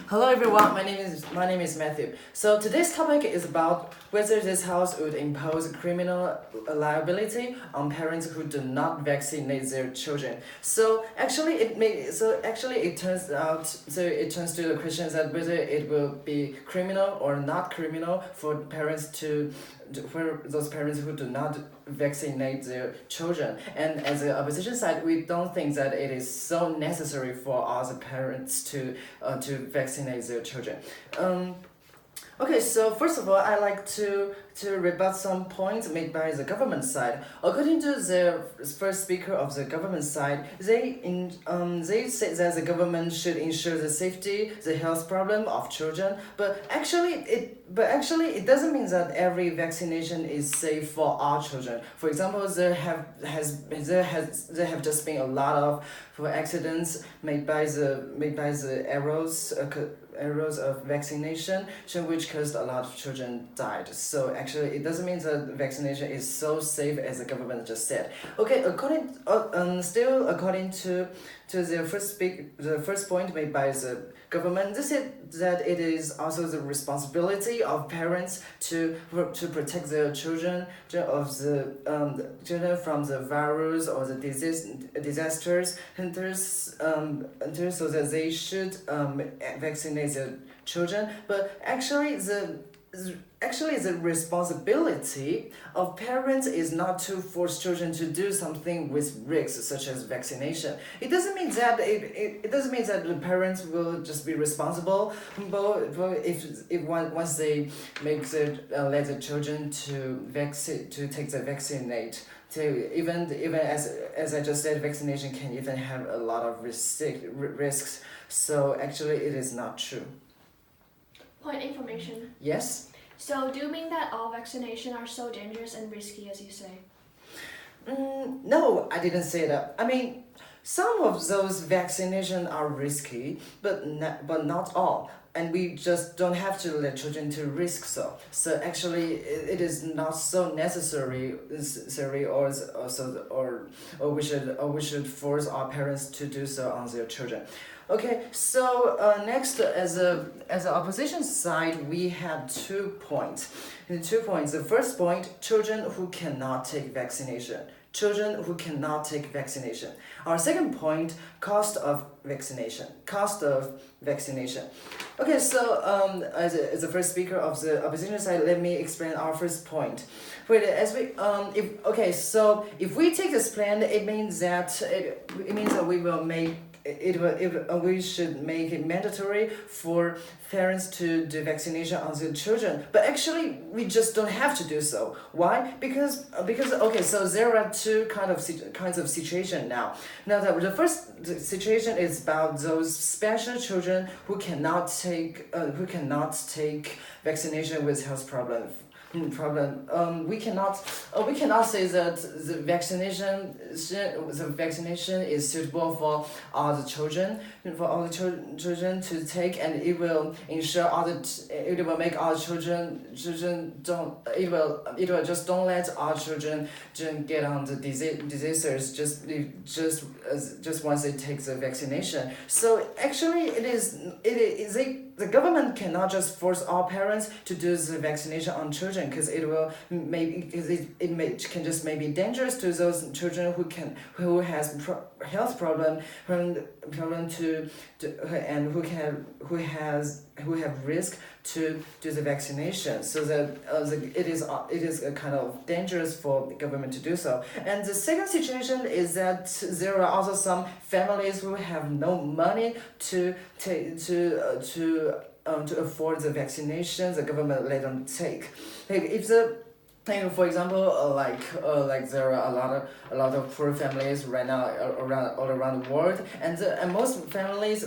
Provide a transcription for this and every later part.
Hello everyone, my name is Matthew. So today's topic is about whether this house would impose criminal liability on parents who do not vaccinate their children. It turns to the question that whether it will be criminal or not criminal for for those parents who do not vaccinate their children. And as an opposition side, we don't think that it is so necessary for us parents to vaccinate their children. Okay, so first of all, I like to rebut some points made by the government side. According to the first speaker of the government side, they say that the government should ensure the safety, the health problem of children. But actually, it doesn't mean that every vaccination is safe for all children. For example, there have just been a lot of accidents made by the errors of vaccination, which caused a lot of children died. So actually, it doesn't mean that vaccination is so safe as the government just said. Okay, according to the first point made by the government, this is that it is also the responsibility of parents to protect their children from the virus or the disasters, and so that they should vaccinate their children. But actually the responsibility of parents is not to force children to do something with risks such as vaccination. It doesn't mean that the parents will just be responsible, but if once they make let the children to take the vaccinate. Even as I just said, vaccination can even have a lot of risks. So actually, it is not true. Point information. Yes. So do you mean that all vaccination are so dangerous and risky as you say? No, I didn't say that. I mean, some of those vaccinations are risky, but not all. And we just don't have to let children to risk so. So actually, it is not so necessary, or we should force our parents to do so on their children. Okay, so next, as an opposition side, we have 2 points. The first point: children who cannot take vaccination. Children who cannot take vaccination. Our second point: cost of vaccination. Okay, so as the first speaker of the opposition side, let me explain our first point. If we take this plan, it means that we will make we should make it mandatory for parents to do vaccination on their children. But actually, we just don't have to do so. Why? Because okay, so there are two kinds of situation now. Now the first situation is about those special children who cannot take vaccination with health problems. We cannot say that the vaccination is suitable for all the children to take, and it will ensure it will make all children don't let all children get on the diseases just once they take the vaccination. So actually, the government cannot just force all parents to do the vaccination on children, because it can just may be dangerous to those children who has health problem who have risk to do the vaccination. So that it is a kind of dangerous for the government to do so. And the second situation is that there are also some families who have no money to afford the vaccination. The government let them take. For example, there are a lot of poor families right now all around the world, and most families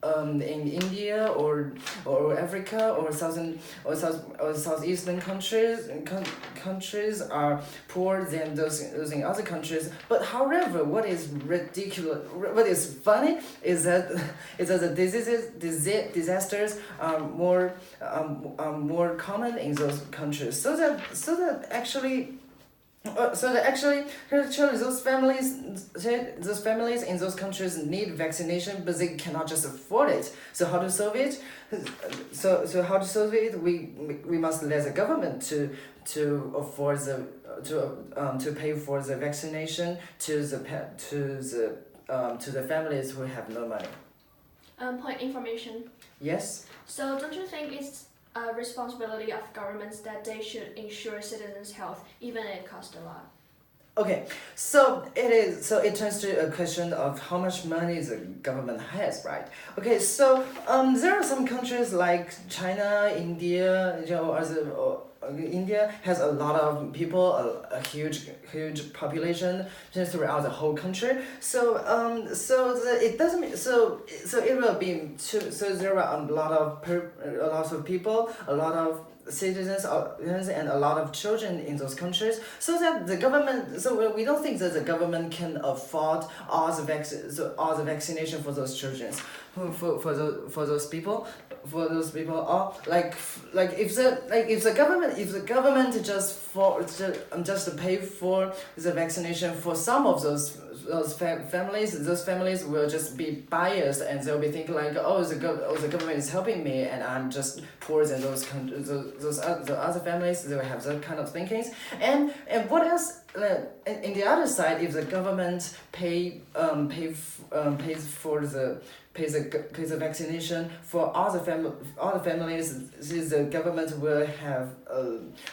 in India or Africa or southeastern countries are poorer than those in other countries. But however, what is funny is that the disasters are more common in those countries. So that actually Actually, those families in those countries need vaccination, but they cannot just afford it. So how to solve it? How to solve it? We must let the government to afford to pay for the vaccination to the families who have no money. Point information. Yes. So don't you think it's a responsibility of governments that they should ensure citizens' health, even if it costs a lot? Okay, so it is. So it turns to a question of how much money the government has, right? Okay, so there are some countries like China, India, India has a lot of people, a huge population just throughout the whole country. It doesn't. So it will be too. So there are a lot of people, a lot of citizens and a lot of children in those countries, so that the government, so we don't think that the government can afford all the vaccination for those children, for those people, or if the government just pay for the vaccination for some of those families, those families will just be biased, and they'll be thinking like, the government is helping me and I'm just poorer than the other families. They will have that kind of thinkings. And what else? In the other side, if the government pays the vaccination for all the families, the government will have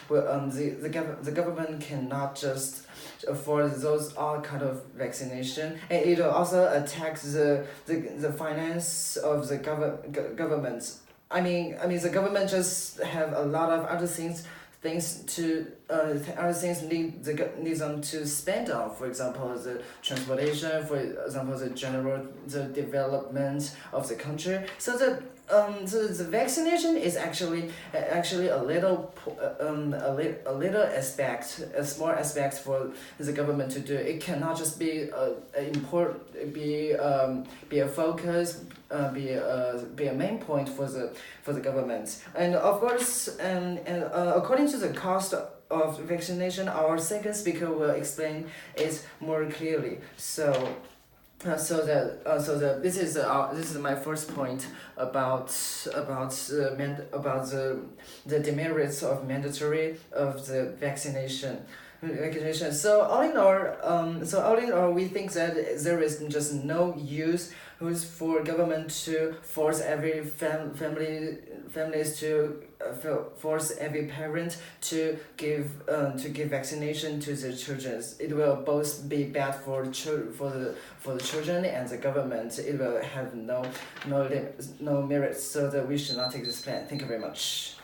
the government cannot just afford those all kind of vaccination, and it will also attack the finance of the government. I mean the government just have a lot of other things need them to spend on. For example, the transportation. For example, the development of the country. So the vaccination is actually a little aspect, a small aspect for the government to do. It cannot just be be a focus, be a main point for the government. And of course, according to the cost of vaccination, our second speaker will explain it more clearly. This is my first point about the demerits of mandatory of the vaccination. So all in all, we think that there is just no use for government to force every families to force every parent to give vaccination to their children. It will both be bad for the children and the government. It will have no merits. So that we should not take this plan. Thank you very much.